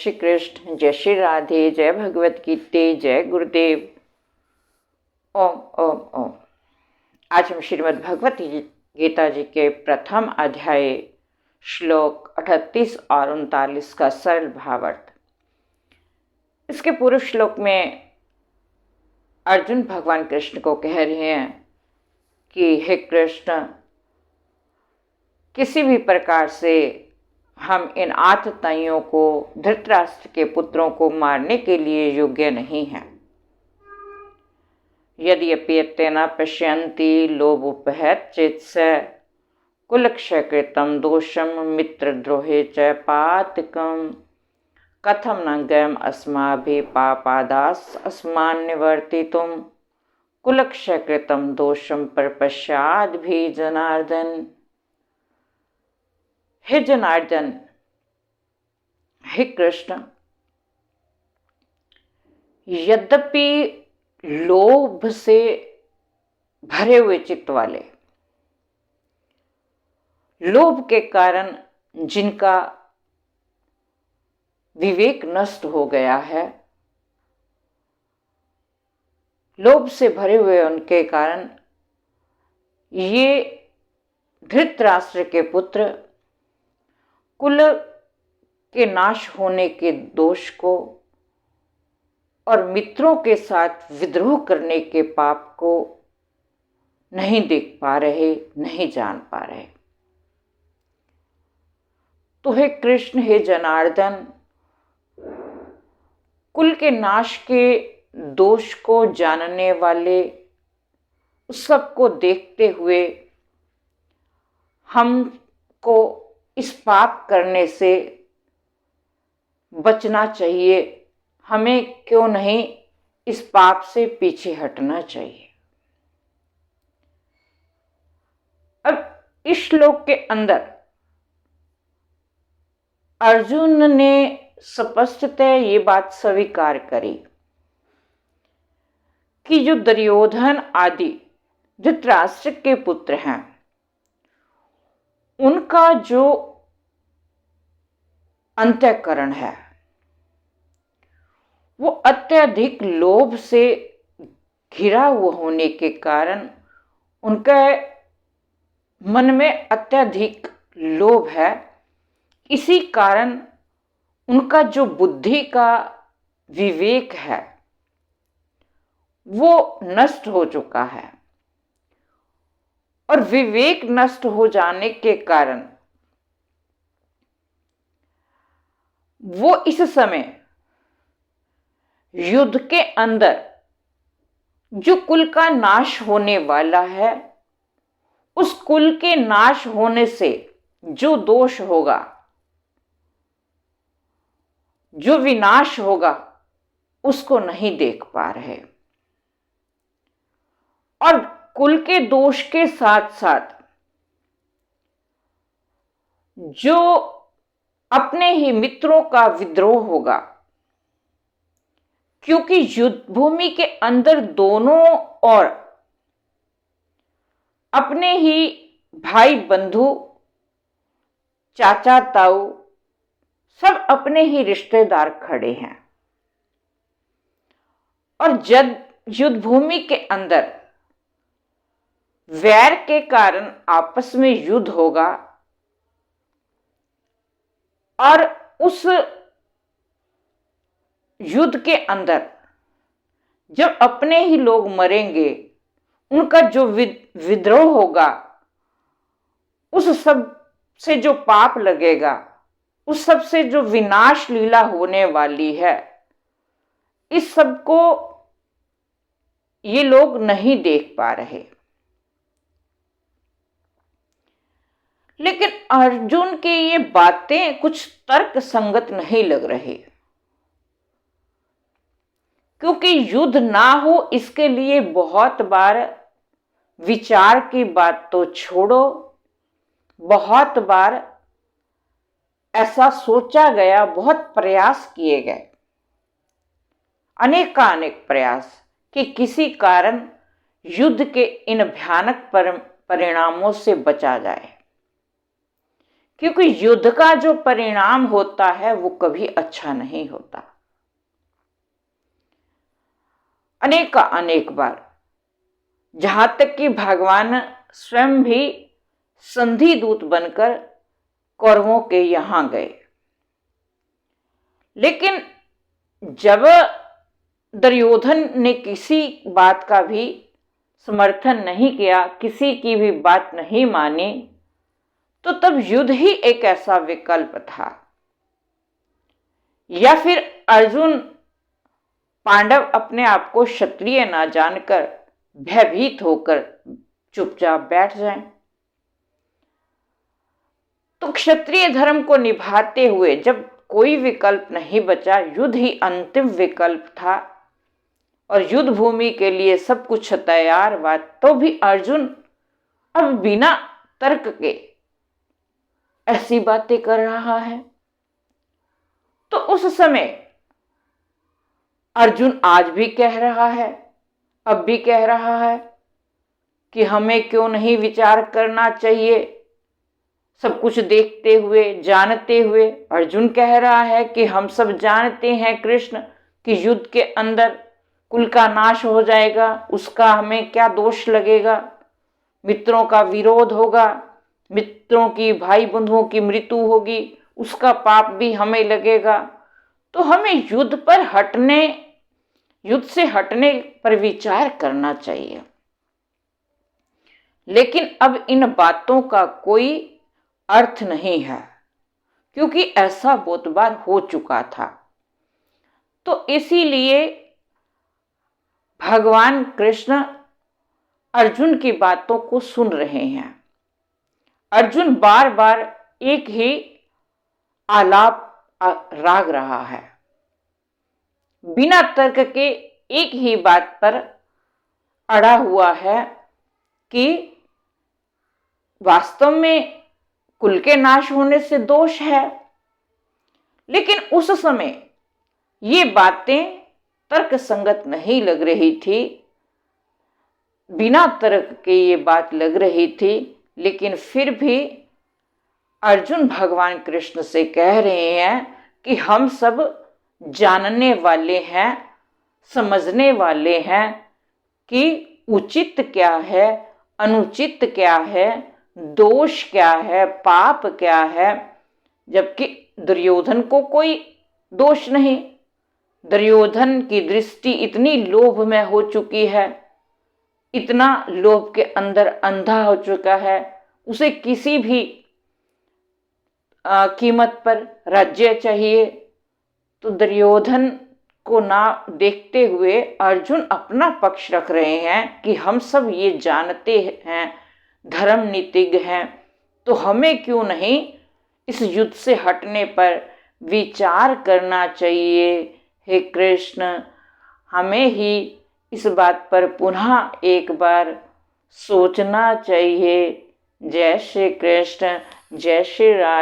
श्री कृष्ण, जय श्री राधे, जय भगवत गीते, जय गुरुदेव। ओम ओम ओम। आज हम श्रीमद् भगवत गीता जी के प्रथम अध्याय श्लोक 38 और 39 का सरल भावार्थ। इसके पूर्व श्लोक में अर्जुन भगवान कृष्ण को कह रहे हैं कि हे कृष्ण, किसी भी प्रकार से हम इन आतताइयों को, धृतराष्ट्र के पुत्रों को मारने के लिए योग्य नहीं हैं। यद्यपि तेन पश्यन्ति लोभोपहत चेत्स कुलक्षयकृतं दोषं मित्रद्रोहे च पातकं कथं न गयम् अस्माभिः पापादास् अस्मान् निवर्तितुं कुलक्षयकृतं दोषं प्रपश्याद्भिः जनार्दन। हे जनार्दन, हे कृष्ण, यद्यपि लोभ से भरे हुए चित्त वाले, लोभ के कारण जिनका विवेक नष्ट हो गया है, लोभ से भरे हुए उनके कारण ये धृतराष्ट्र के पुत्र कुल के नाश होने के दोष को और मित्रों के साथ विद्रोह करने के पाप को नहीं देख पा रहे, नहीं जान पा रहे। तो हे कृष्ण, हे जनार्दन, कुल के नाश के दोष को जानने वाले, उस सब को देखते हुए हमको इस पाप करने से बचना चाहिए। हमें क्यों नहीं इस पाप से पीछे हटना चाहिए। अब इस श्लोक के अंदर अर्जुन ने स्पष्टतः ये बात स्वीकार करी कि जो दुर्योधन आदि धृतराष्ट्र के पुत्र हैं, उनका जो अंतःकरण है वो अत्यधिक लोभ से घिरा हुआ होने के कारण, उनके मन में अत्यधिक लोभ है। इसी कारण उनका जो बुद्धि का विवेक है वो नष्ट हो चुका है, और विवेक नष्ट हो जाने के कारण वो इस समय युद्ध के अंदर जो कुल का नाश होने वाला है, उस कुल के नाश होने से जो दोष होगा, जो विनाश होगा, उसको नहीं देख पा रहे। और कुल के दोष के साथ साथ जो अपने ही मित्रों का विद्रोह होगा, क्योंकि युद्ध भूमि के अंदर दोनों ओर अपने ही भाई बंधु, चाचा ताऊ, सब अपने ही रिश्तेदार खड़े हैं। और जब युद्ध भूमि के अंदर वैर के कारण आपस में युद्ध होगा, और उस युद्ध के अंदर जब अपने ही लोग मरेंगे, उनका जो विद्रोह होगा, उस सब से जो पाप लगेगा, उस सब से जो विनाश लीला होने वाली है, इस सब को ये लोग नहीं देख पा रहे। लेकिन अर्जुन की ये बातें कुछ तर्क संगत नहीं लग रही, क्योंकि युद्ध ना हो इसके लिए बहुत बार विचार की बात तो छोड़ो, बहुत बार ऐसा सोचा गया, बहुत प्रयास किए गए, अनेकानेक प्रयास कि किसी कारण युद्ध के इन भयानक परिणामों से बचा जाए, क्योंकि युद्ध का जो परिणाम होता है वो कभी अच्छा नहीं होता। अनेक बार, जहां तक कि भगवान स्वयं भी संधि दूत बनकर कौरवों के यहां गए, लेकिन जब दुर्योधन ने किसी बात का भी समर्थन नहीं किया, किसी की भी बात नहीं मानी, तो तब युद्ध ही एक ऐसा विकल्प था। या फिर अर्जुन पांडव अपने आप को क्षत्रिय ना जानकर भयभीत होकर चुपचाप बैठ जाएं। तो क्षत्रिय धर्म को निभाते हुए जब कोई विकल्प नहीं बचा, युद्ध ही अंतिम विकल्प था और युद्ध भूमि के लिए सब कुछ तैयार हुआ, तो भी अर्जुन अब बिना तर्क के ऐसी बातें कर रहा है। तो उस समय अर्जुन आज भी कह रहा है, अब भी कह रहा है कि हमें क्यों नहीं विचार करना चाहिए। सब कुछ देखते हुए, जानते हुए अर्जुन कह रहा है कि हम सब जानते हैं कृष्ण कि युद्ध के अंदर कुल का नाश हो जाएगा, उसका हमें क्या दोष लगेगा। मित्रों का विरोध होगा, मित्रों की, भाई बंधुओं की मृत्यु होगी, उसका पाप भी हमें लगेगा। तो हमें युद्ध से हटने पर विचार करना चाहिए। लेकिन अब इन बातों का कोई अर्थ नहीं है, क्योंकि ऐसा बहुत बार हो चुका था। तो इसीलिए भगवान कृष्ण अर्जुन की बातों को सुन रहे हैं। अर्जुन बार बार एक ही आलाप राग रहा है, बिना तर्क के एक ही बात पर अड़ा हुआ है कि वास्तव में कुल के नाश होने से दोष है। लेकिन उस समय ये बातें तर्क संगत नहीं लग रही थी, बिना तर्क के ये बात लग रही थी। लेकिन फिर भी अर्जुन भगवान कृष्ण से कह रहे हैं कि हम सब जानने वाले हैं, समझने वाले हैं कि उचित क्या है, अनुचित क्या है, दोष क्या है, पाप क्या है। जबकि दुर्योधन को कोई दोष नहीं। दुर्योधन की दृष्टि इतनी लोभ में हो चुकी है, इतना लोभ के अंदर अंधा हो चुका है, उसे किसी भी कीमत पर राज्य चाहिए। तो दुर्योधन को ना देखते हुए अर्जुन अपना पक्ष रख रहे हैं कि हम सब ये जानते हैं, धर्म नीतिज्ञ हैं, तो हमें क्यों नहीं इस युद्ध से हटने पर विचार करना चाहिए। हे कृष्ण, हमें ही इस बात पर पुनः एक बार सोचना चाहिए। जय श्री कृष्ण, जय श्री राधे।